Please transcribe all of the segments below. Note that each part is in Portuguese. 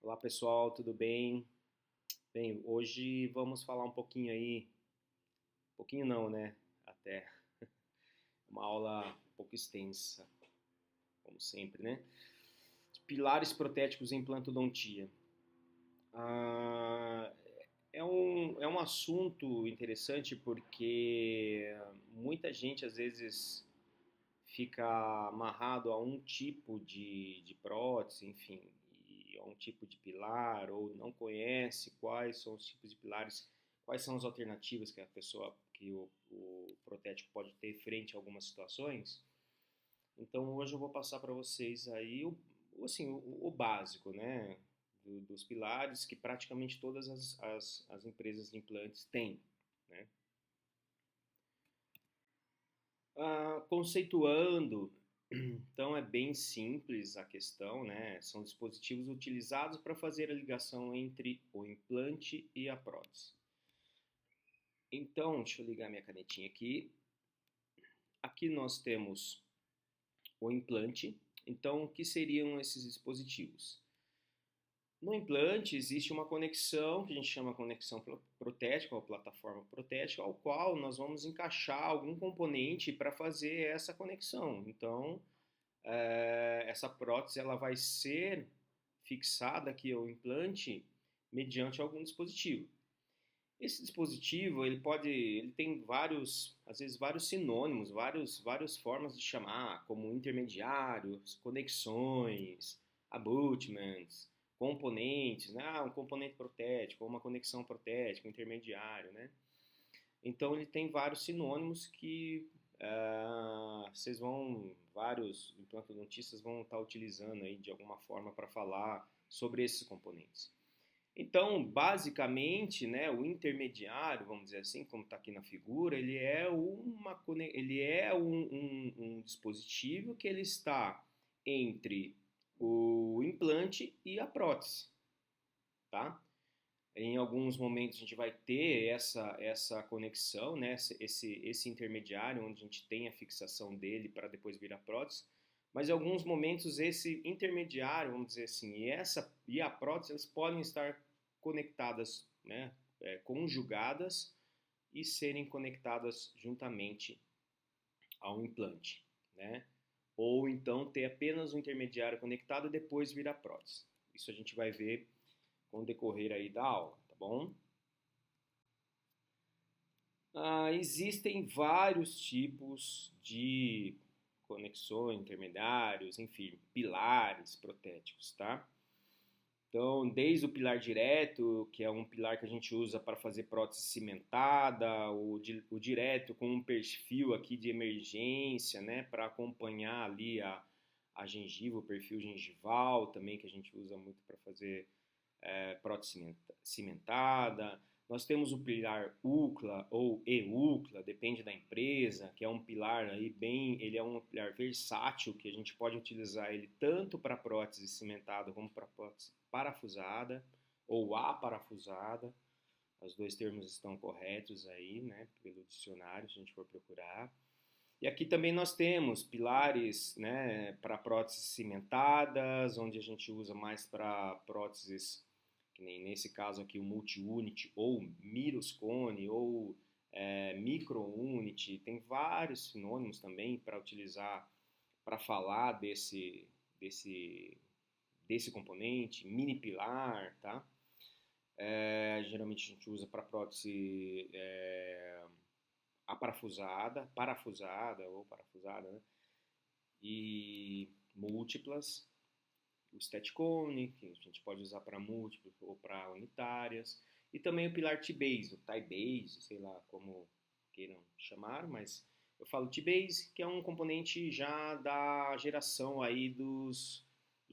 Olá pessoal, tudo bem? Bem, hoje vamos falar um pouquinho aí, pouquinho não, né? Até uma aula um pouco extensa, como sempre, né? Pilares protéticos em implantodontia. Ah, é um assunto interessante porque muita gente às vezes fica amarrado a um tipo de prótese, enfim, e a um tipo de pilar, ou não conhece quais são os tipos de pilares, quais são as alternativas que a pessoa, que o protético pode ter frente a algumas situações. Então hoje eu vou passar para vocês aí assim, o básico, né, dos pilares que praticamente todas as empresas de implantes têm, né? Conceituando, então é bem simples a questão, né? São dispositivos utilizados para fazer a ligação entre o implante e a prótese. Então, deixa eu ligar minha canetinha aqui. Aqui nós temos o implante. Então, o que seriam esses dispositivos? No implante existe uma conexão que a gente chama conexão protética ou plataforma protética, ao qual nós vamos encaixar algum componente para fazer essa conexão. Então, essa prótese ela vai ser fixada aqui ao implante mediante algum dispositivo. Esse dispositivo ele tem vários, às vezes vários sinônimos, várias formas de chamar, como intermediários, conexões, abutments, componentes, né? Um componente protético, uma conexão protética, um intermediário, né? Então ele tem vários sinônimos que vocês vários implantodontistas vão estar utilizando aí de alguma forma para falar sobre esses componentes. Então, basicamente, né, o intermediário, vamos dizer assim, como está aqui na figura, ele é um dispositivo que ele está entre o implante e a prótese, tá? Em alguns momentos a gente vai ter essa conexão, né? Esse intermediário, onde a gente tem a fixação dele para depois vir a prótese. Mas em alguns momentos esse intermediário, vamos dizer assim, e a prótese, elas podem estar conectadas, né? Conjugadas e serem conectadas juntamente ao implante, né? Ou então ter apenas o intermediário conectado e depois vir a prótese. Isso a gente vai ver com o decorrer aí da aula, tá bom? Existem vários tipos de conexões, intermediários, enfim, pilares protéticos, tá? Então, desde o pilar direto, que é um pilar que a gente usa para fazer prótese cimentada, o direto com um perfil aqui de emergência, né, para acompanhar ali a gengiva, o perfil gengival também, que a gente usa muito para fazer prótese cimentada. Nós temos o pilar UCLA ou EUCLA, depende da empresa, que é um pilar aí ele é um pilar versátil que a gente pode utilizar ele tanto para prótese cimentada como para prótese parafusada ou aparafusada. Os dois termos estão corretos aí, né, pelo dicionário, se a gente for procurar. E aqui também nós temos pilares, né, para próteses cimentadas, onde a gente usa mais para próteses, que nem nesse caso aqui o multi-unit, ou Miroscone, ou micro-unit. Tem vários sinônimos também para utilizar, para falar desse componente, mini pilar, tá? Geralmente a gente usa para prótese parafusada ou parafusada, né? E múltiplas, o staticone, que a gente pode usar para múltiplas ou para unitárias, e também o pilar T-base, o tie-base, sei lá como queiram chamar, mas eu falo T-base, que é um componente já da geração aí dos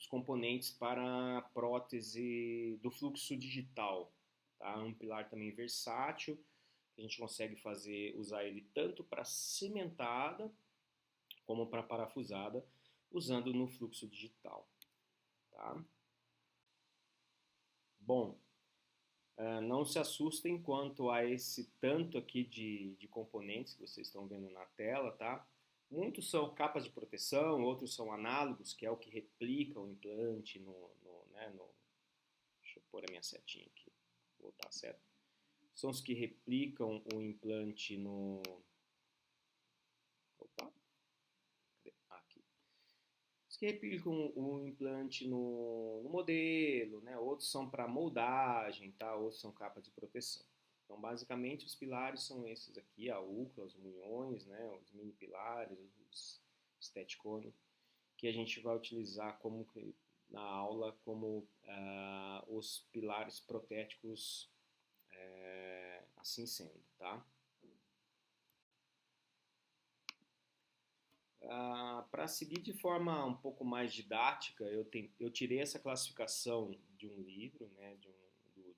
componentes para a prótese do fluxo digital, tá? Um pilar também versátil, a gente consegue usar ele tanto para cimentada como para parafusada, usando no fluxo digital, tá? Bom, não se assustem quanto a esse tanto aqui de componentes que vocês estão vendo na tela, tá? Muitos são capas de proteção, outros são análogos, que é o que replica o implante deixa eu pôr a minha setinha aqui, voltar a seta. São os que replicam o implante no... Opa, aqui. Os que replicam o implante no modelo, né? Outros são para moldagem, tá? Outros são capas de proteção. Então, basicamente, os pilares são esses aqui, a úcula, os munhões, né? Os mini pilares, os steticone, que a gente vai utilizar como na aula como os pilares protéticos, assim sendo, tá? Para seguir de forma um pouco mais didática, eu tirei essa classificação de um livro, né, do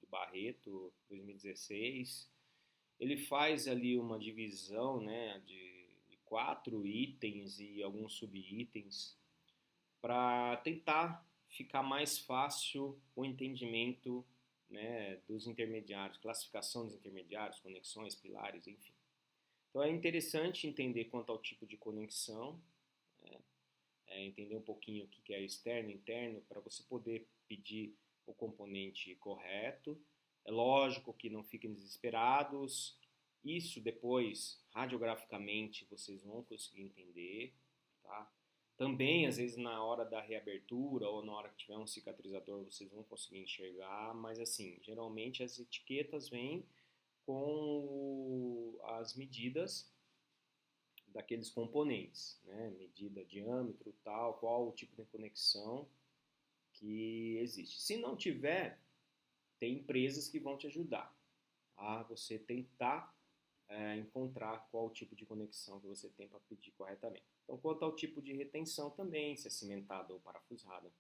Barreto, 2016. Ele faz ali uma divisão, né, de 4 itens e alguns subitens para tentar ficar mais fácil o entendimento, né, dos intermediários, classificação dos intermediários, conexões, pilares, enfim. Então é interessante entender quanto ao tipo de conexão, né, entender um pouquinho o que é externo e interno para você poder pedir o componente correto. É lógico que não fiquem desesperados, isso depois, radiograficamente, vocês vão conseguir entender, tá? Também, às vezes, na hora da reabertura ou na hora que tiver um cicatrizador, vocês vão conseguir enxergar, mas assim, geralmente as etiquetas vêm com as medidas daqueles componentes, né? Medida, diâmetro, tal, qual o tipo de conexão que existe. Se não tiver, tem empresas que vão te ajudar a você tentar encontrar qual o tipo de conexão que você tem para pedir corretamente. Então, quanto ao tipo de retenção também, se é cimentada ou parafusada.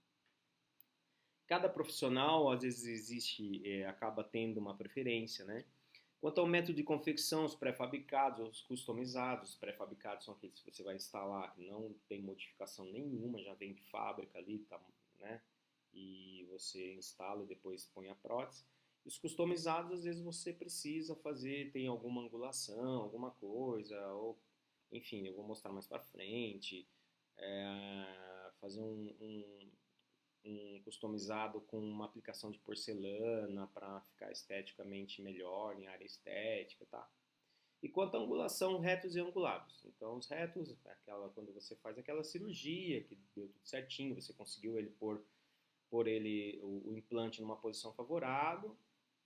Cada profissional, às vezes, acaba tendo uma preferência, né? Quanto ao método de confecção, os pré-fabricados ou os customizados, os pré-fabricados são aqueles que você vai instalar, que não tem modificação nenhuma, já vem de fábrica ali, tá, né? E você instala e depois põe a prótese. Os customizados, às vezes você precisa fazer, tem alguma angulação, alguma coisa, ou enfim, eu vou mostrar mais para frente, fazer um customizado com uma aplicação de porcelana para ficar esteticamente melhor em área estética, tá? E quanto à angulação, retos e angulados. Então, os retos, quando você faz aquela cirurgia que deu tudo certinho, você conseguiu ele pôr o implante numa posição favorável,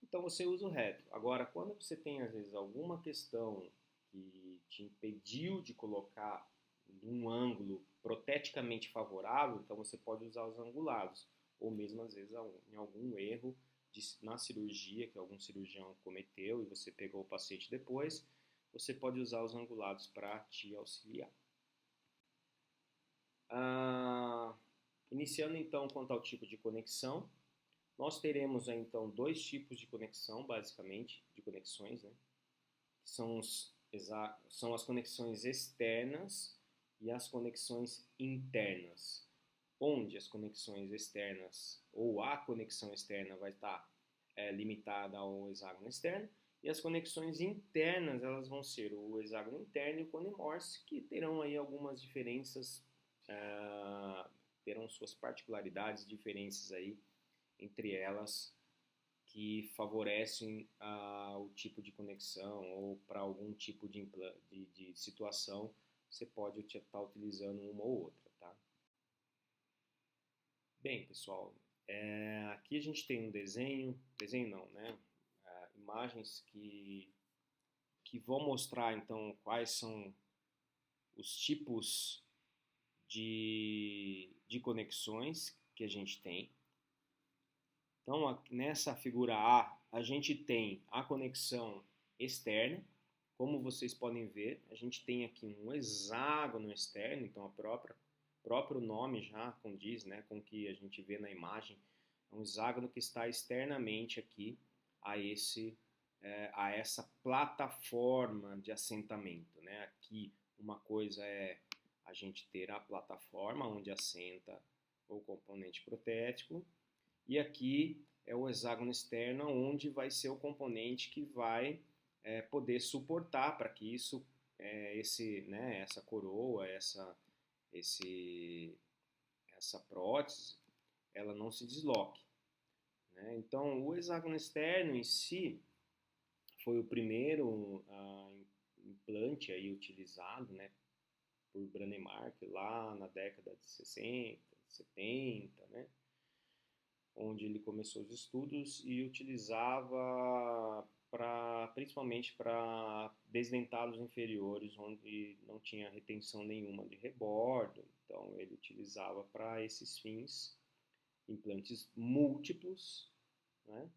então você usa o reto. Agora, quando você tem, às vezes, alguma questão que te impediu de colocar um ângulo proteticamente favorável, então você pode usar os angulados, ou mesmo, às vezes, em algum erro na cirurgia que algum cirurgião cometeu e você pegou o paciente depois, você pode usar os angulados para te auxiliar. Iniciando então quanto ao tipo de conexão, nós teremos então 2 tipos de conexão, basicamente, de conexões, né? São as conexões externas e as conexões internas, onde as conexões externas ou a conexão externa vai estar limitada ao hexágono externo e as conexões internas elas vão ser o hexágono interno e o cone Morse, que terão aí algumas diferenças, terão suas particularidades, diferenças aí entre elas que favorecem o tipo de conexão ou para algum tipo de situação você pode estar utilizando uma ou outra, tá? Bem, pessoal, aqui a gente tem um desenho não, né? Imagens que vão mostrar então quais são os tipos de conexões que a gente tem. Então, nessa figura a gente tem a conexão externa. Como vocês podem ver, a gente tem aqui um hexágono externo, então próprio nome já condiz, né, com o que a gente vê na imagem. É um hexágono que está externamente aqui a essa plataforma de assentamento, né? Aqui uma coisa é a gente ter a plataforma onde assenta o componente protético, e aqui é o hexágono externo, onde vai ser o componente que vai poder suportar para que essa coroa, essa prótese, ela não se desloque, né? Então, o hexágono externo em si foi o primeiro implante aí utilizado, né, por Brånemark lá na década de 60, 70, né, onde ele começou os estudos e utilizava principalmente para desdentados inferiores, onde não tinha retenção nenhuma de rebordo. Então, ele utilizava para esses fins implantes múltiplos, né,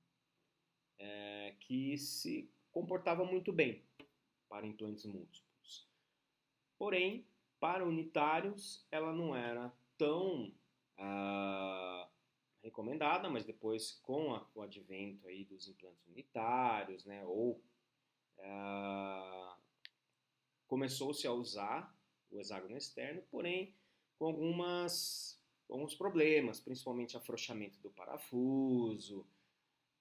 que se comportavam muito bem para implantes múltiplos. Porém, para unitários, ela não era tão recomendada, mas depois, com o advento aí dos implantes unitários, né, começou-se a usar o hexágono externo, porém com alguns problemas, principalmente afrouxamento do parafuso,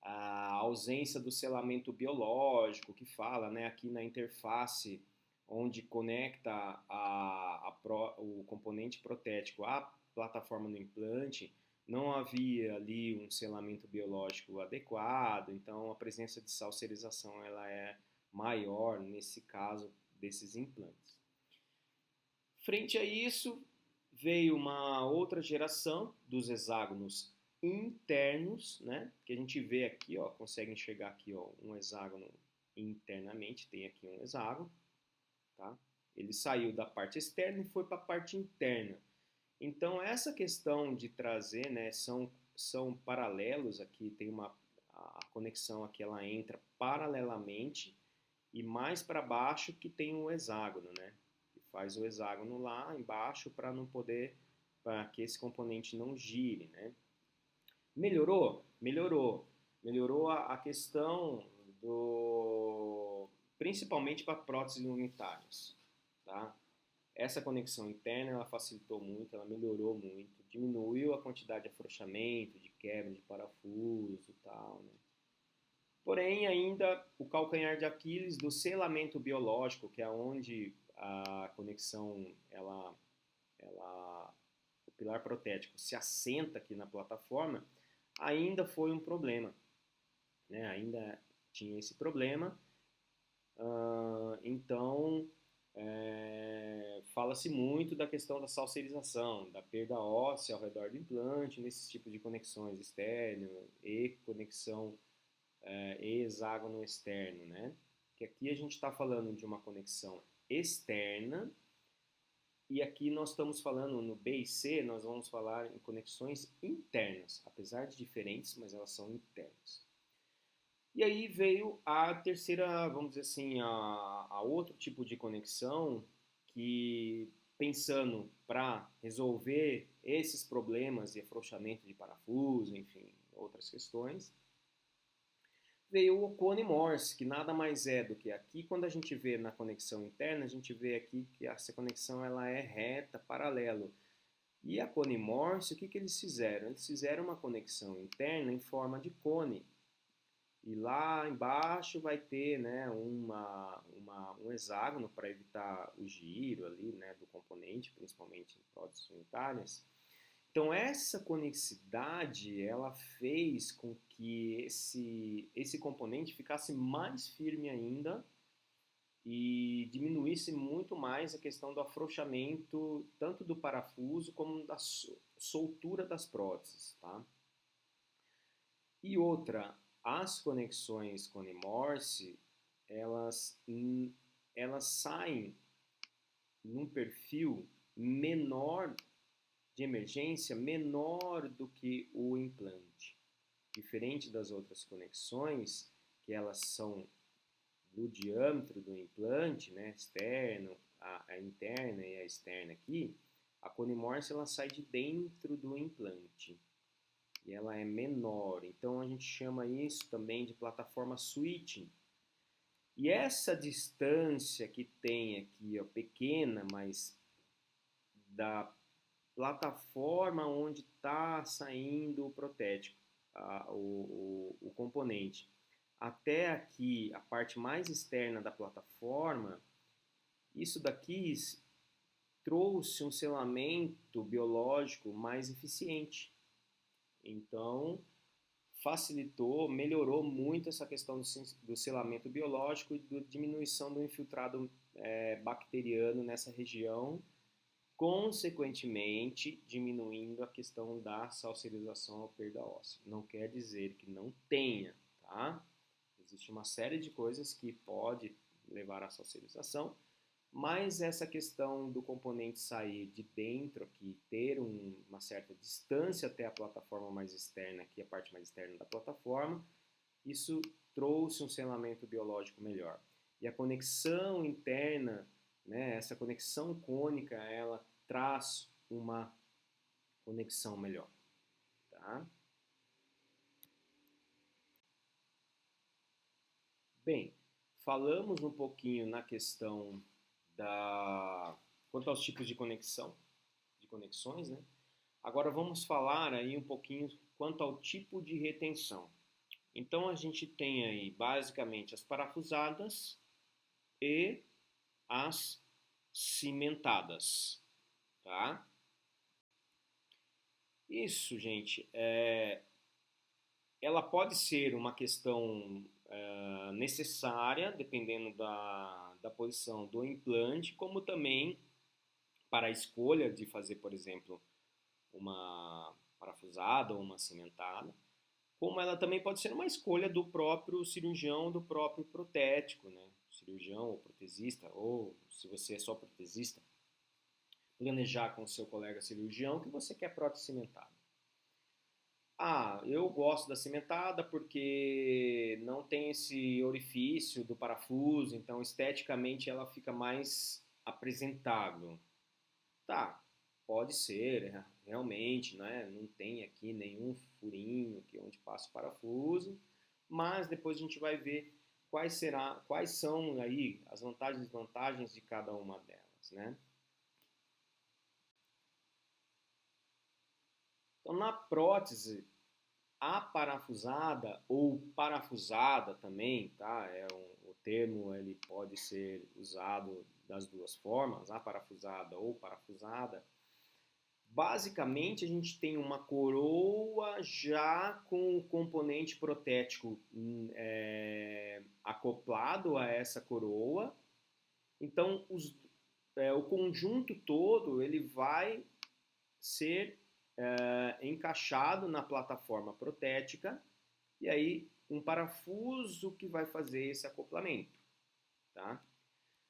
a ausência do selamento biológico, que fala, né, aqui na interface onde conecta o componente protético à plataforma do implante, não havia ali um selamento biológico adequado, então a presença de salserização ela é maior nesse caso desses implantes. Frente a isso, veio uma outra geração dos hexágonos internos, né? Que a gente vê aqui, ó, consegue enxergar aqui, ó, um hexágono internamente, tem aqui um hexágono, tá? Ele saiu da parte externa e foi para a parte interna. Então, essa questão de trazer, né, são paralelos aqui, tem a conexão aqui, ela entra paralelamente e mais para baixo que tem o hexágono, né? Que faz o hexágono lá embaixo para que esse componente não gire, né? Melhorou? Melhorou. Melhorou a questão principalmente para próteses unitárias, tá? Essa conexão interna, ela facilitou muito, ela melhorou muito, diminuiu a quantidade de afrouxamento, de quebra de parafuso e tal, né? Porém, ainda o calcanhar de Aquiles do selamento biológico, que é onde a conexão, o pilar protético se assenta aqui na plataforma, ainda foi um problema, né? Ainda tinha esse problema. Então, fala-se muito da questão da salserização, da perda óssea ao redor do implante, nesses tipos de conexões externo e conexão e hexágono externo, né? Que aqui a gente está falando de uma conexão externa e aqui nós estamos falando no B e C, nós vamos falar em conexões internas, apesar de diferentes, mas elas são internas. E aí veio a terceira, vamos dizer assim, a outro tipo de conexão que, pensando para resolver esses problemas de afrouxamento de parafuso, enfim, outras questões, veio o cone Morse, que nada mais é do que aqui, quando a gente vê na conexão interna, a gente vê aqui que essa conexão ela é reta, paralelo. E a cone Morse, o que eles fizeram? Eles fizeram uma conexão interna em forma de cone. E lá embaixo vai ter, né, um hexágono para evitar o giro ali, né, do componente, principalmente em próteses unitárias. Então essa conexidade ela fez com que esse componente ficasse mais firme ainda e diminuísse muito mais a questão do afrouxamento tanto do parafuso como da soltura das próteses, tá? E outra, as conexões Cone-Morse, elas saem num perfil menor de emergência, menor do que o implante. Diferente das outras conexões, que elas são do diâmetro do implante, né, externo, a interna e a externa aqui, a Cone-Morse ela sai de dentro do implante e ela é menor. Então a gente chama isso também de plataforma switching. E essa distância que tem aqui, ó, pequena, mas da plataforma onde está saindo o protético, o componente, até aqui a parte mais externa da plataforma, isso daqui trouxe um selamento biológico mais eficiente. Então, facilitou, melhorou muito essa questão do selamento biológico e da diminuição do infiltrado bacteriano nessa região, consequentemente diminuindo a questão da salsarização ou perda óssea. Não quer dizer que não tenha, tá? Existe uma série de coisas que pode levar à salsarização, mas essa questão do componente sair de dentro aqui, ter uma certa distância até a plataforma mais externa, aqui a parte mais externa da plataforma, isso trouxe um selamento biológico melhor. E a conexão interna, né, essa conexão cônica, ela traz uma conexão melhor, tá? Bem, falamos um pouquinho na questão quanto aos tipos de conexões, né? Agora vamos falar aí um pouquinho quanto ao tipo de retenção. Então a gente tem aí basicamente as parafusadas e as cimentadas, tá? Isso, gente, ela pode ser uma questão necessária, dependendo da posição do implante, como também para a escolha de fazer, por exemplo, uma parafusada ou uma cimentada, como ela também pode ser uma escolha do próprio cirurgião, do próprio protético, né? Cirurgião ou protesista, ou se você é só protesista, planejar com o seu colega cirurgião que você quer prótese cimentada. Ah, eu gosto da cimentada porque não tem esse orifício do parafuso, então esteticamente ela fica mais apresentável. Tá, pode ser, realmente, né? Não tem aqui nenhum furinho aqui onde passa o parafuso, mas depois a gente vai ver quais são aí as vantagens e desvantagens de cada uma delas, né? Então, na prótese, a parafusada ou parafusada também, tá? O termo ele pode ser usado das duas formas, a parafusada ou parafusada. Basicamente, a gente tem uma coroa já com o componente protético acoplado a essa coroa. Então, o conjunto todo ele vai ser encaixado na plataforma protética e aí um parafuso que vai fazer esse acoplamento, tá?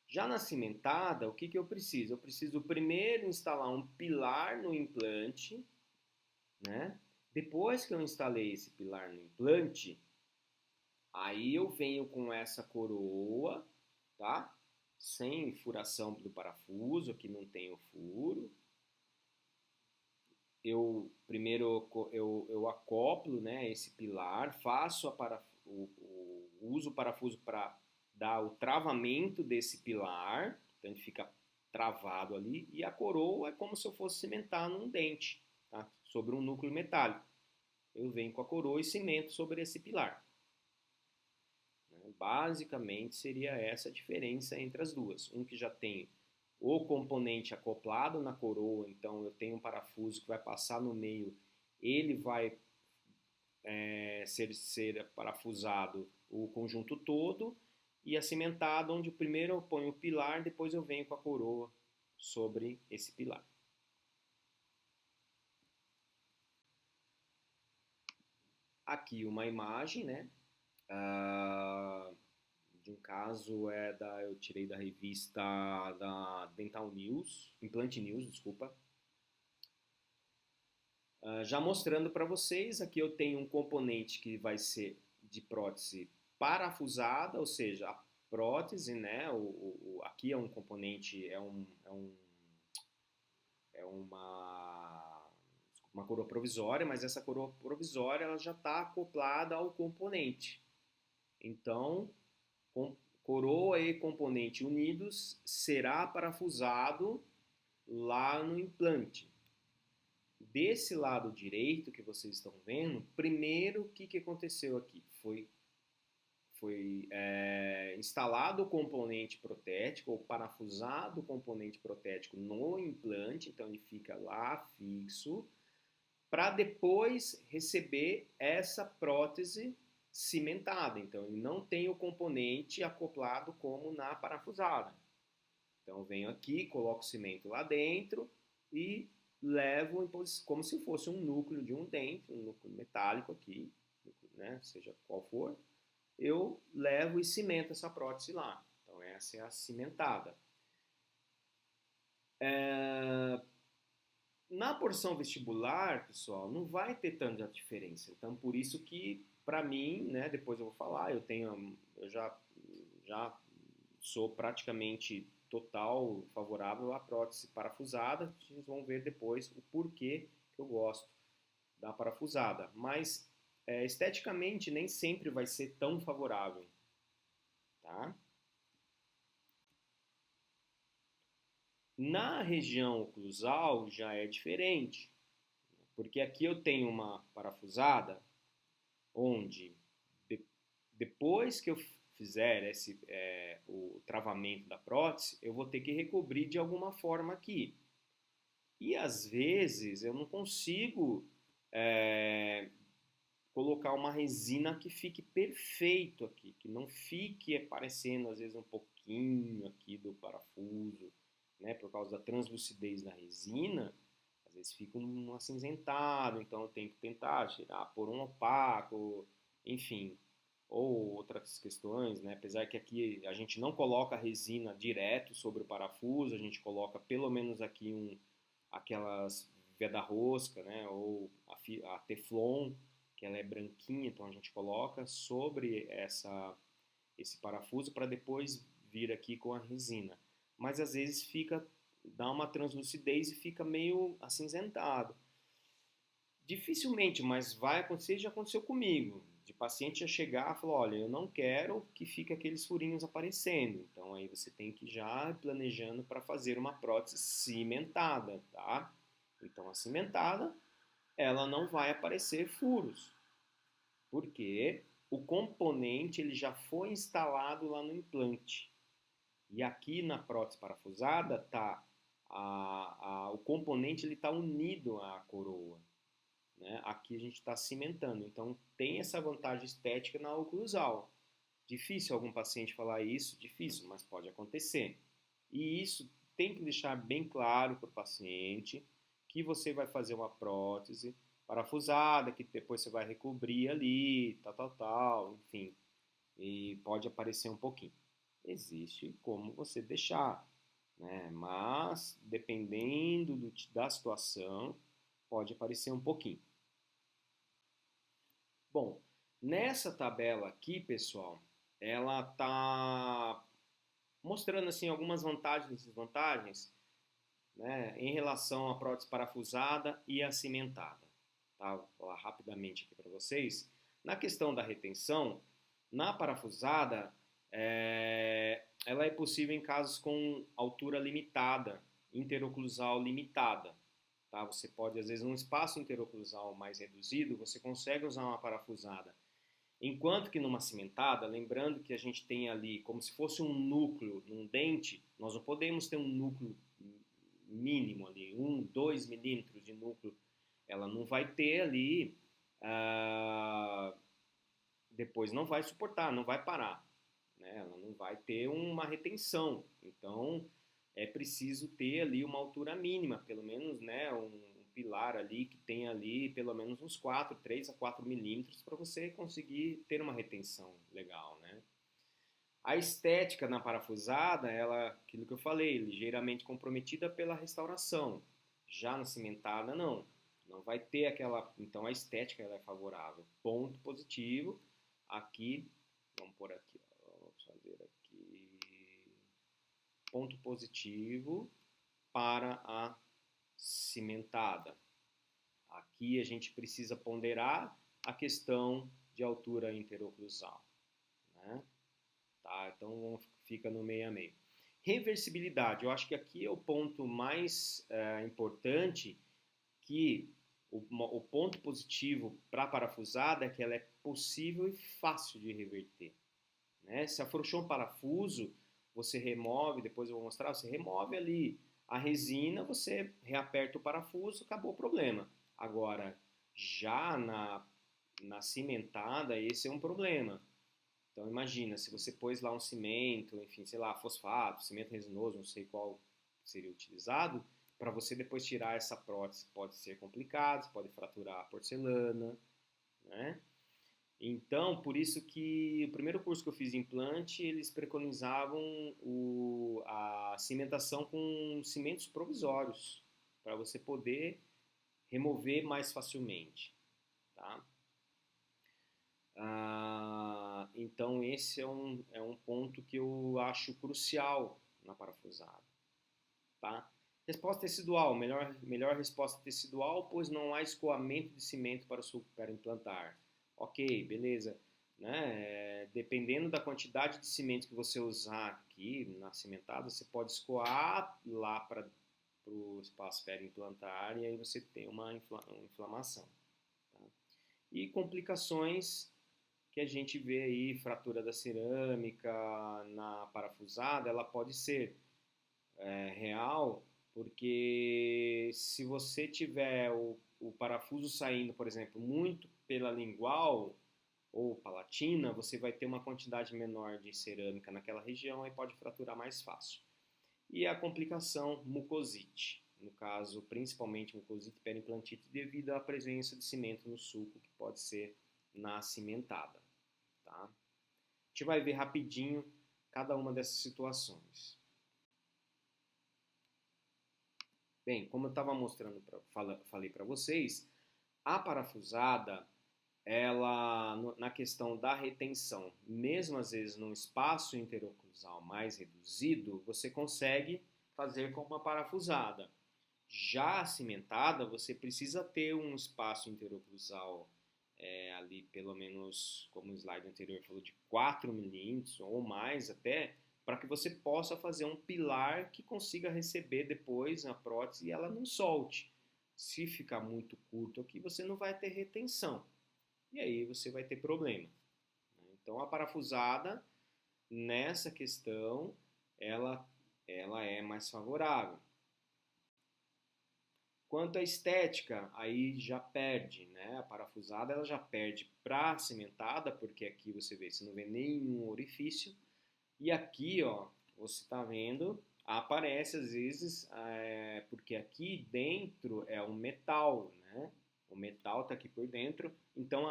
Já na cimentada, o que eu preciso? Eu preciso primeiro instalar um pilar no implante, né? Depois que eu instalei esse pilar no implante, aí eu venho com essa coroa, tá? Sem furação do parafuso, aqui não tem o furo. Eu acoplo, né, esse pilar, uso o parafuso para dar o travamento desse pilar, então ele fica travado ali, e a coroa é como se eu fosse cimentar num dente, tá? Sobre um núcleo metálico. Eu venho com a coroa e cimento sobre esse pilar. Basicamente seria essa a diferença entre as duas. Um que já tem o componente acoplado na coroa, então eu tenho um parafuso que vai passar no meio, ele vai ser parafusado o conjunto todo, e a cimentada, onde primeiro eu ponho o pilar, depois eu venho com a coroa sobre esse pilar. Aqui uma imagem, né? De um caso eu tirei da revista da Dental News, Implant News, desculpa. Já mostrando para vocês, aqui eu tenho um componente que vai ser de prótese parafusada, ou seja, a prótese, né? Aqui é um componente, é uma coroa provisória, mas essa coroa provisória ela já está acoplada ao componente. Então, coroa e componente unidos será parafusado lá no implante. Desse lado direito que vocês estão vendo, primeiro o que aconteceu aqui? Foi instalado o componente protético, ou parafusado o componente protético no implante, então ele fica lá fixo. para depois receber essa prótese cimentada. Então, ele não tem o componente acoplado como na parafusada. Então, eu venho aqui, coloco o cimento lá dentro e levo como se fosse um núcleo de um dente, um núcleo metálico aqui, né, seja qual for, eu levo e cimento essa prótese lá. Então, essa é a cimentada. Na porção vestibular, pessoal, não vai ter tanta diferença. Então, por isso que, para mim, né, depois eu vou falar, eu já sou praticamente total favorável à prótese parafusada. Vocês vão ver depois o porquê que eu gosto da parafusada. Mas, esteticamente, nem sempre vai ser tão favorável, tá? Na região oclusal já é diferente, porque aqui eu tenho uma parafusada onde depois que eu fizer o travamento da prótese, eu vou ter que recobrir de alguma forma aqui. E às vezes eu não consigo colocar uma resina que fique perfeito aqui, que não fique aparecendo às vezes um pouquinho aqui do parafuso, né, por causa da translucidez da resina, às vezes fica um acinzentado, então eu tenho que tentar tirar, pôr um opaco, enfim, ou outras questões, né, apesar que aqui a gente não coloca a resina direto sobre o parafuso, a gente coloca pelo menos aqui aquelas veda-rosca, né, ou a teflon, que ela é branquinha, então a gente coloca sobre esse parafuso para depois vir aqui com a resina. Mas às vezes dá uma translucidez e fica meio acinzentado. Dificilmente, mas vai acontecer, já aconteceu comigo, de paciente já chegar e falar, olha, eu não quero que fique aqueles furinhos aparecendo. Então aí você tem que já ir planejando para fazer uma prótese cimentada, tá? Então a cimentada, ela não vai aparecer furos, porque o componente ele já foi instalado lá no implante. E aqui na prótese parafusada tá o componente ele está unido à coroa, né? Aqui a gente está cimentando, então tem essa vantagem estética na oclusal. Difícil algum paciente falar isso, difícil, mas pode acontecer. E isso tem que deixar bem claro para o paciente que você vai fazer uma prótese parafusada, que depois você vai recobrir ali, tal, enfim, e pode aparecer um pouquinho. Existe como você deixar, né? Mas dependendo da situação, pode aparecer um pouquinho. Bom, nessa tabela aqui, pessoal, ela tá mostrando assim algumas vantagens e desvantagens, né, em relação à prótese parafusada e a cimentada. Tá? Vou falar rapidamente aqui para vocês. Na questão da retenção, na parafusada, ela é possível em casos com altura limitada, interoclusal limitada. Tá? Você pode, às vezes, num espaço interoclusal mais reduzido, você consegue usar uma parafusada. Enquanto que numa cimentada, lembrando que a gente tem ali como se fosse um núcleo num dente, nós não podemos ter um núcleo mínimo ali, 2 milímetros de núcleo. Ela não vai ter ali, depois não vai suportar, não vai parar, né? Ela não vai ter uma retenção. Então, é preciso ter ali uma altura mínima, pelo menos, né, um pilar ali que tenha ali pelo menos uns 3 a 4 milímetros para você conseguir ter uma retenção legal, né? A estética na parafusada, aquilo que eu falei, ligeiramente comprometida pela restauração. Já na cimentada, não. Não vai ter aquela... Então, a estética ela é favorável. Ponto positivo. Aqui, vamos por aqui. Vamos fazer aqui. Ponto positivo para a cimentada. Aqui a gente precisa ponderar a questão de altura interoclusal, né? Tá? Então fica no meio a meio. Reversibilidade, eu acho que aqui é o ponto mais importante, que o ponto positivo para a parafusada é que ela é possível e fácil de reverter, né? Se afrouxou um parafuso, você remove, depois eu vou mostrar, você remove ali a resina, você reaperta o parafuso, acabou o problema. Agora, já na cimentada, esse é um problema. Então imagina, se você pôs lá um cimento, enfim, sei lá, fosfato, cimento resinoso, não sei qual seria utilizado, para você depois tirar essa prótese pode ser complicado, você pode fraturar a porcelana, né? Então, por isso que o primeiro curso que eu fiz de implante, eles preconizavam a cimentação com cimentos provisórios, para você poder remover mais facilmente, tá? Então esse é um ponto que eu acho crucial na parafusada, tá? Resposta tecidual, melhor resposta tecidual, pois não há escoamento de cimento para implantar. Ok, beleza. Né? Dependendo da quantidade de cimento que você usar aqui na cimentada, você pode escoar lá para o espaço periimplantar e aí você tem uma inflamação. Tá? E complicações que a gente vê aí, fratura da cerâmica na parafusada, ela pode ser real, porque se você tiver o parafuso saindo, por exemplo, muito pela lingual ou palatina, você vai ter uma quantidade menor de cerâmica naquela região e pode fraturar mais fácil. E a complicação mucosite, no caso, principalmente mucosite periimplantite, devido à presença de cimento no sulco, que pode ser na cimentada. Tá? A gente vai ver rapidinho cada uma dessas situações. Bem, como eu estava mostrando, falei para vocês, a parafusada, ela, na questão da retenção, mesmo às vezes num espaço interoclusal mais reduzido, você consegue fazer com uma parafusada. Já a cimentada, você precisa ter um espaço interoclusal ali, pelo menos, como o slide anterior falou, de 4 milímetros ou mais até, para que você possa fazer um pilar que consiga receber depois a prótese e ela não solte. Se ficar muito curto aqui, você não vai ter retenção. E aí você vai ter problema. Então a parafusada, nessa questão, ela é mais favorável. Quanto à estética, aí já perde, né? A parafusada ela já perde para a cimentada, porque aqui você vê, você não vê nenhum orifício. E aqui, ó, você está vendo, aparece às vezes, porque aqui dentro é um metal, né? O metal está aqui por dentro. Então,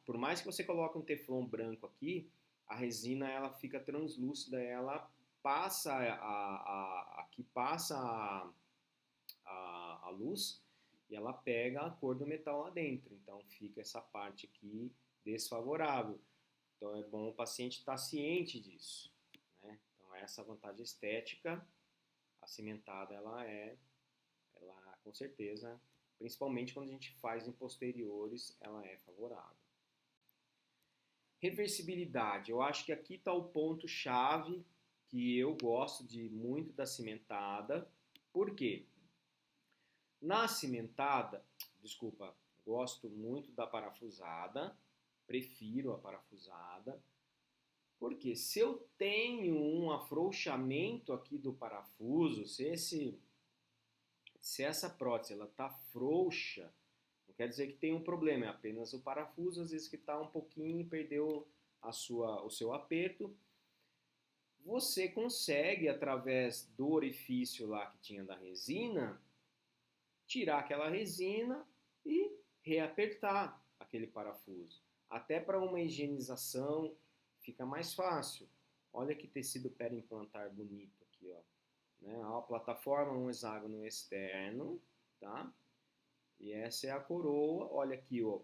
por mais que você coloque um teflon branco aqui, a resina ela fica translúcida, ela passa aqui passa a luz e ela pega a cor do metal lá dentro. Então, fica essa parte aqui desfavorável. Então, é bom o paciente estar ciente disso. Né? Então, essa vantagem estética, a cimentada, ela com certeza, principalmente quando a gente faz em posteriores, ela é favorável. Reversibilidade, eu acho que aqui está o ponto-chave que eu gosto muito da cimentada. Por quê? Na cimentada, desculpa, gosto muito da parafusada, prefiro a parafusada, porque se eu tenho um afrouxamento aqui do parafuso, se essa prótese ela está frouxa, não quer dizer que tem um problema, é apenas o parafuso, às vezes que está um pouquinho, perdeu o seu aperto. Você consegue, através do orifício lá que tinha da resina, tirar aquela resina e reapertar aquele parafuso. Até para uma higienização fica mais fácil. Olha que tecido periimplantar bonito aqui, ó. Né? A plataforma, um hexágono externo, tá? E essa é a coroa. Olha aqui, ó.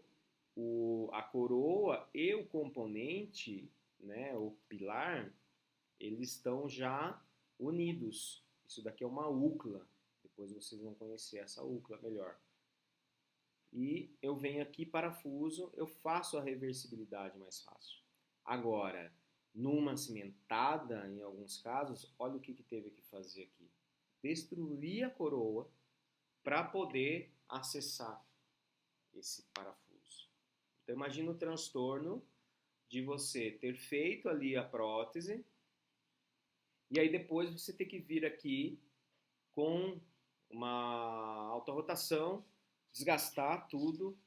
A coroa e o componente, né, o pilar, eles estão já unidos. Isso daqui é uma úcula. Depois vocês vão conhecer essa úcula melhor. E eu venho aqui, parafuso, eu faço a reversibilidade mais fácil. Agora, numa cimentada, em alguns casos, olha o que teve que fazer aqui. Destruir a coroa para poder acessar esse parafuso. Então imagina o transtorno de você ter feito ali a prótese e aí depois você ter que vir aqui com uma alta rotação desgastar tudo,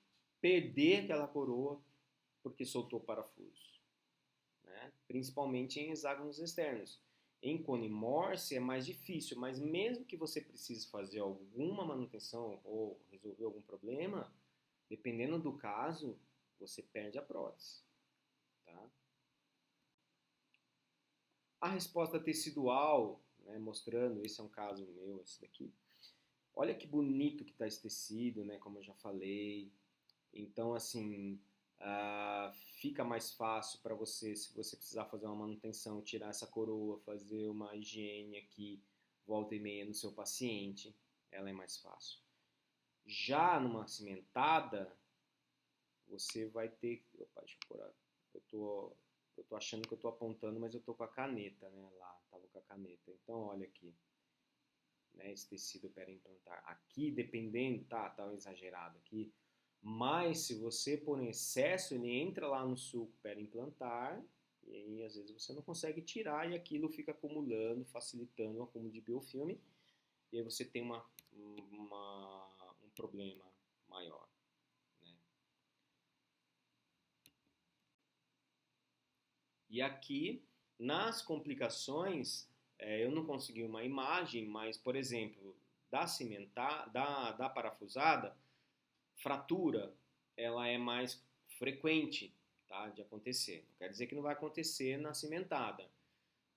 perder aquela coroa porque soltou o parafuso, né? Principalmente em hexágonos externos. Em cone Morse é mais difícil, mas mesmo que você precise fazer alguma manutenção ou resolver algum problema, dependendo do caso, você perde a prótese, tá? A resposta tecidual, né, mostrando, esse é um caso meu, esse daqui. Olha que bonito que está esse tecido, né, como eu já falei. Então, assim, fica mais fácil para você, se você precisar fazer uma manutenção, tirar essa coroa, fazer uma higiene aqui, volta e meia no seu paciente, ela é mais fácil. Já numa cimentada, você vai ter... Opa, deixa eu pôr... Eu tô achando que eu tô apontando, mas eu tô com a caneta, né? Lá, tava com a caneta. Então, olha aqui, né? Esse tecido periimplantar. Aqui, dependendo, tá exagerado aqui, mas se você pôr em excesso, ele entra lá no sulco periimplantar e aí às vezes você não consegue tirar e aquilo fica acumulando, facilitando o acúmulo de biofilme e aí você tem um problema maior, né? E aqui, nas complicações, eu não consegui uma imagem, mas, por exemplo, da parafusada, fratura, ela é mais frequente, tá, de acontecer. Não quer dizer que não vai acontecer na cimentada.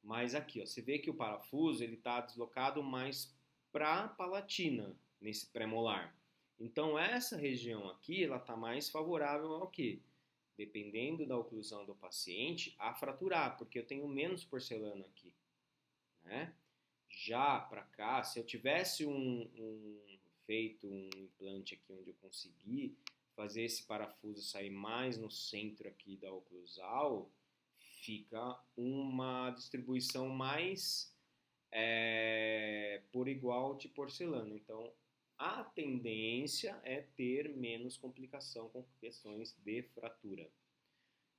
Mas aqui, ó, você vê que o parafuso ele está deslocado mais para a palatina, nesse premolar. Então, essa região aqui, ela está mais favorável ao quê? Dependendo da oclusão do paciente, a fraturar, porque eu tenho menos porcelana aqui, né? Já para cá, se eu tivesse feito um implante aqui onde eu consegui fazer esse parafuso sair mais no centro aqui da oclusal, fica uma distribuição mais por igual de porcelana. Então, a tendência é ter menos complicação com questões de fratura.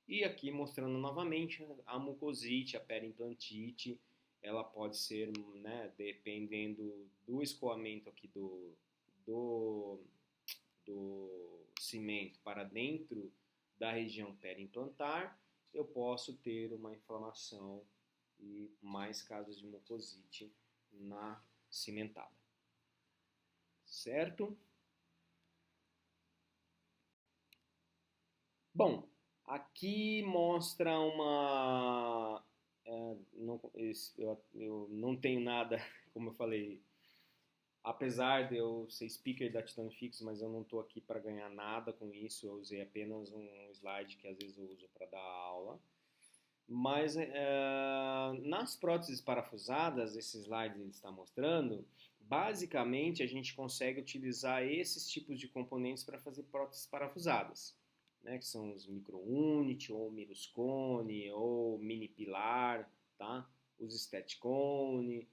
E aqui mostrando novamente a mucosite, a periimplantite, ela pode ser, né, dependendo do escoamento aqui do, do cimento para dentro da região periimplantar, eu posso ter uma inflamação e mais casos de mucosite na cimentada. Certo? Bom, aqui mostra uma... eu não tenho nada, como eu falei, apesar de eu ser speaker da Titano Fix, mas eu não estou aqui para ganhar nada com isso, eu usei apenas um slide que às vezes eu uso para dar aula. Mas nas próteses parafusadas, esse slide ele está mostrando, basicamente a gente consegue utilizar esses tipos de componentes para fazer próteses parafusadas, né, que são os micro-unit, ou miruscone, ou mini pilar, tá? Os staticone.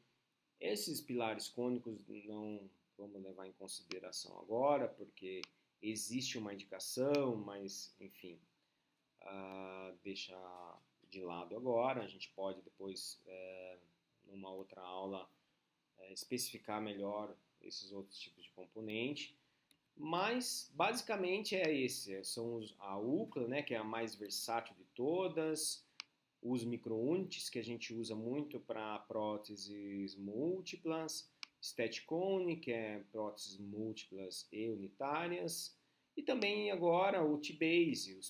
Esses pilares cônicos não vamos levar em consideração agora, porque existe uma indicação, mas enfim, deixa de lado agora. A gente pode depois, numa outra aula, especificar melhor esses outros tipos de componente. Mas basicamente é esse, são a UCLA, né, que é a mais versátil de todas, os micro-units, que a gente usa muito para próteses múltiplas, Staticone, que é próteses múltiplas e unitárias, e também agora o T-Base,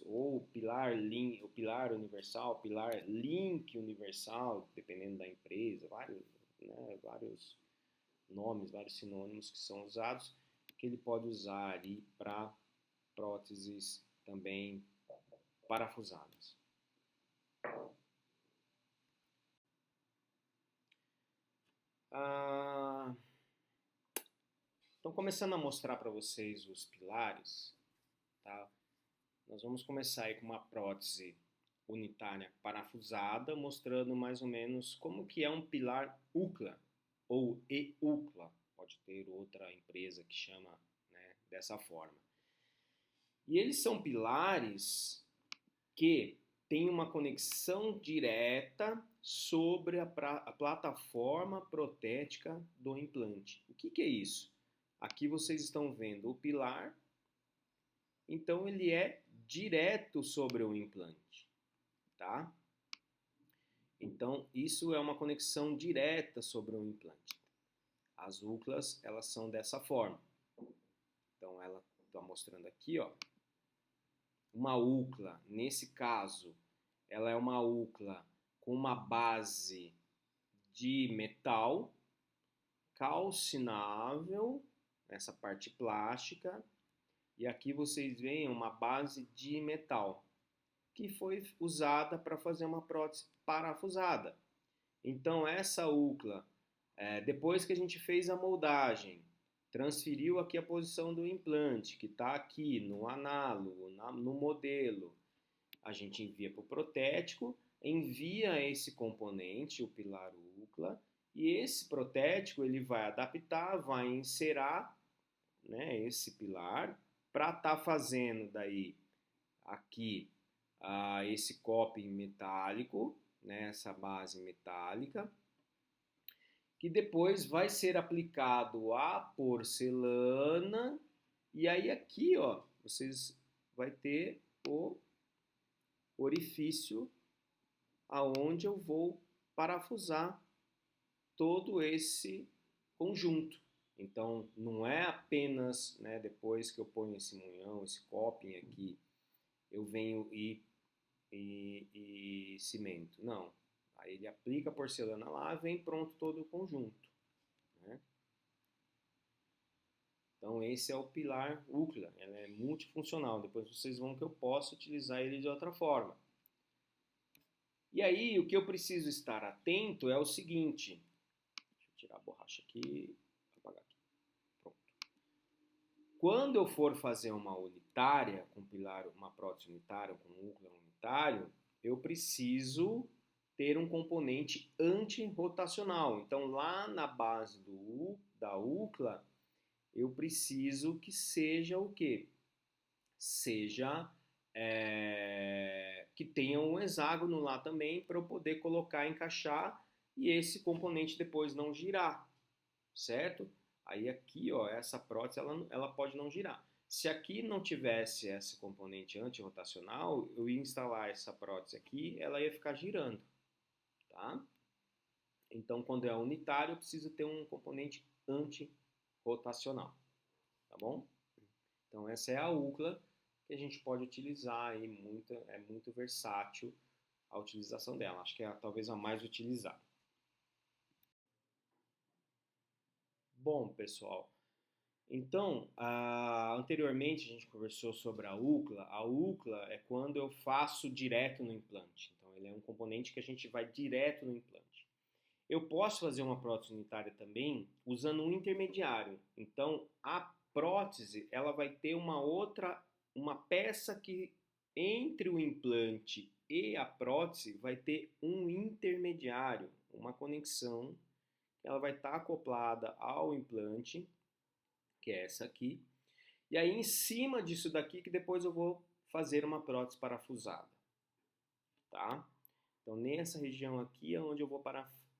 ou o pilar universal, pilar link universal, dependendo da empresa, vários nomes, vários sinônimos que são usados, que ele pode usar aí para próteses também parafusadas. Então, começando a mostrar para vocês os pilares, tá? Nós vamos começar aí com uma prótese unitária parafusada, mostrando mais ou menos como que é um pilar UCLA ou EUCLA. Pode ter outra empresa que chama, né, dessa forma. E eles são pilares que têm uma conexão direta sobre a plataforma protética do implante. O que é isso? Aqui vocês estão vendo o pilar, então ele é direto sobre o implante, tá? Então isso é uma conexão direta sobre o implante. As úclas, elas são dessa forma. Então ela está mostrando aqui, ó, uma úcla, nesse caso, ela é uma úcla com uma base de metal calcinável, essa parte plástica, e aqui vocês veem uma base de metal, que foi usada para fazer uma prótese parafusada. Então essa úcla, depois que a gente fez a moldagem, transferiu aqui a posição do implante, que está aqui no análogo, no modelo, a gente envia para o protético, envia esse componente, o pilar úcla, e esse protético ele vai adaptar, vai inserar, né, esse pilar para estar fazendo daí aqui esse coping metálico, né, essa base metálica, que depois vai ser aplicado a porcelana, e aí aqui, ó, vocês vai ter o orifício aonde eu vou parafusar todo esse conjunto. Então, não é apenas, né, depois que eu ponho esse munhão, esse coping aqui, eu venho e cimento. Não. Aí ele aplica a porcelana lá, vem pronto todo o conjunto, né? Então, esse é o pilar úclea. Ela é multifuncional. Depois vocês vão que eu posso utilizar ele de outra forma. E aí, o que eu preciso estar atento é o seguinte. Deixa eu tirar a borracha aqui, apagar aqui. Pronto. Quando eu for fazer uma unitária, com pilar, uma prótese unitária, com núcleo unitário, eu preciso ter um componente antirrotacional. Então, lá na base da úcla, eu preciso que seja o quê? Seja que tenha um hexágono lá também para eu poder colocar, encaixar e esse componente depois não girar, certo? Aí aqui, ó, essa prótese ela pode não girar. Se aqui não tivesse esse componente antirrotacional, eu ia instalar essa prótese aqui, ela ia ficar girando, tá? Então, quando é unitário, eu preciso ter um componente antirrotacional, tá bom? Então, essa é a úcla que a gente pode utilizar aí, é muito versátil a utilização dela. Acho que é talvez a mais utilizada. Bom, pessoal, então, anteriormente a gente conversou sobre a úcla. A úcla é quando eu faço direto no implante. Então, ele é um componente que a gente vai direto no implante. Eu posso fazer uma prótese unitária também usando um intermediário. Então, a prótese ela vai ter uma peça que entre o implante e a prótese vai ter um intermediário, uma conexão. Ela vai estar acoplada ao implante, que é essa aqui. E aí, em cima disso daqui, que depois eu vou fazer uma prótese parafusada, tá? Então, nessa região aqui é onde eu vou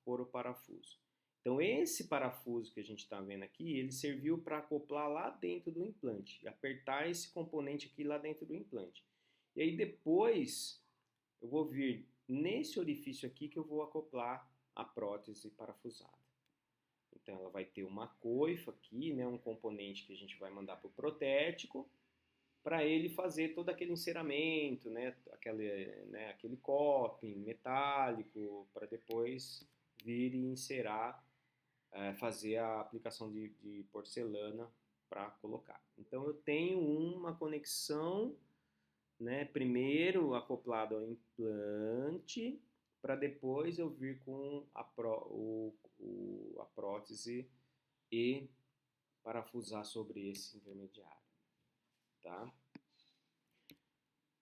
pôr o parafuso. Então, esse parafuso que a gente está vendo aqui, ele serviu para acoplar lá dentro do implante, apertar esse componente aqui lá dentro do implante. E aí, depois, eu vou vir nesse orifício aqui que eu vou acoplar a prótese parafusada. Então, ela vai ter uma coifa aqui, né, um componente que a gente vai mandar para o protético, para ele fazer todo aquele enceramento, né, aquele coping metálico, para depois vir e encerar, fazer a aplicação de porcelana para colocar. Então eu tenho uma conexão, né, primeiro acoplado ao implante, para depois eu vir com a prótese e parafusar sobre esse intermediário, tá?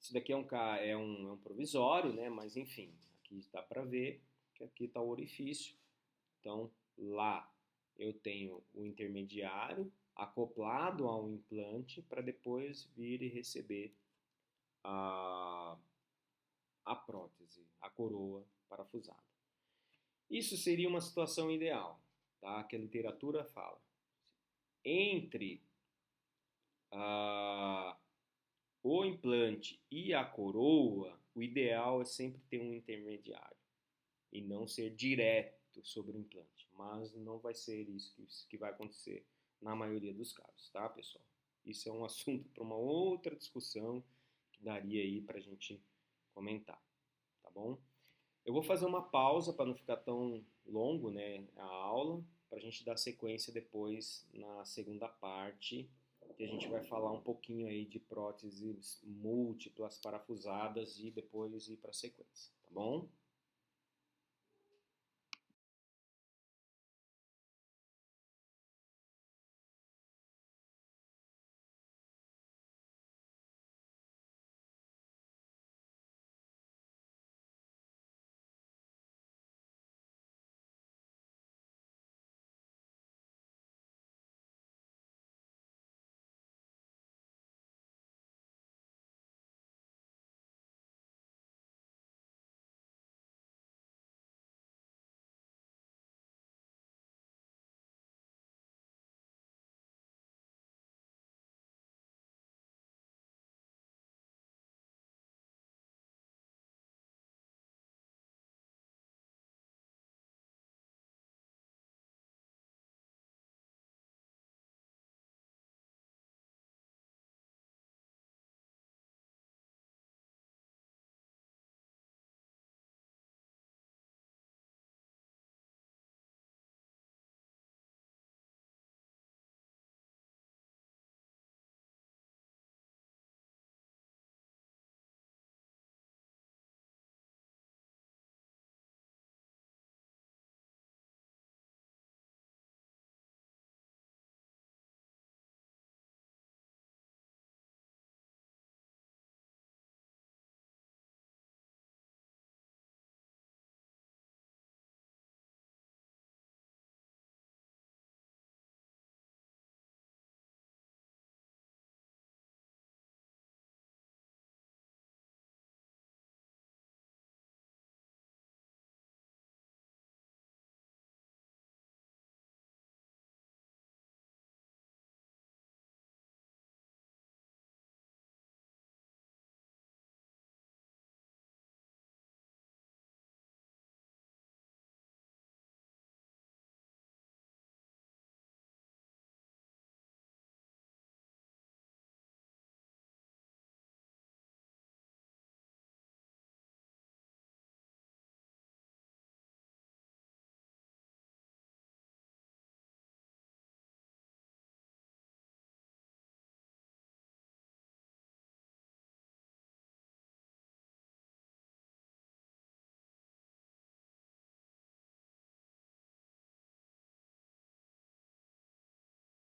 Isso daqui é um provisório, né? Mas enfim, aqui dá para ver que aqui está o orifício. Então lá eu tenho o intermediário acoplado ao implante para depois vir e receber a prótese, a coroa parafusada. Isso seria uma situação ideal, tá? Que a literatura fala. entre a, o implante e a coroa, o ideal é sempre ter um intermediário e não ser direto sobre o implante. Mas não vai ser isso que vai acontecer na maioria dos casos, tá, pessoal? Isso é um assunto para uma outra discussão que daria aí para a gente comentar, tá bom? Eu vou fazer uma pausa para não ficar tão longo, né, a aula, para a gente dar sequência depois na segunda parte, que a gente vai falar um pouquinho aí de próteses múltiplas, parafusadas e depois ir para a sequência, tá bom?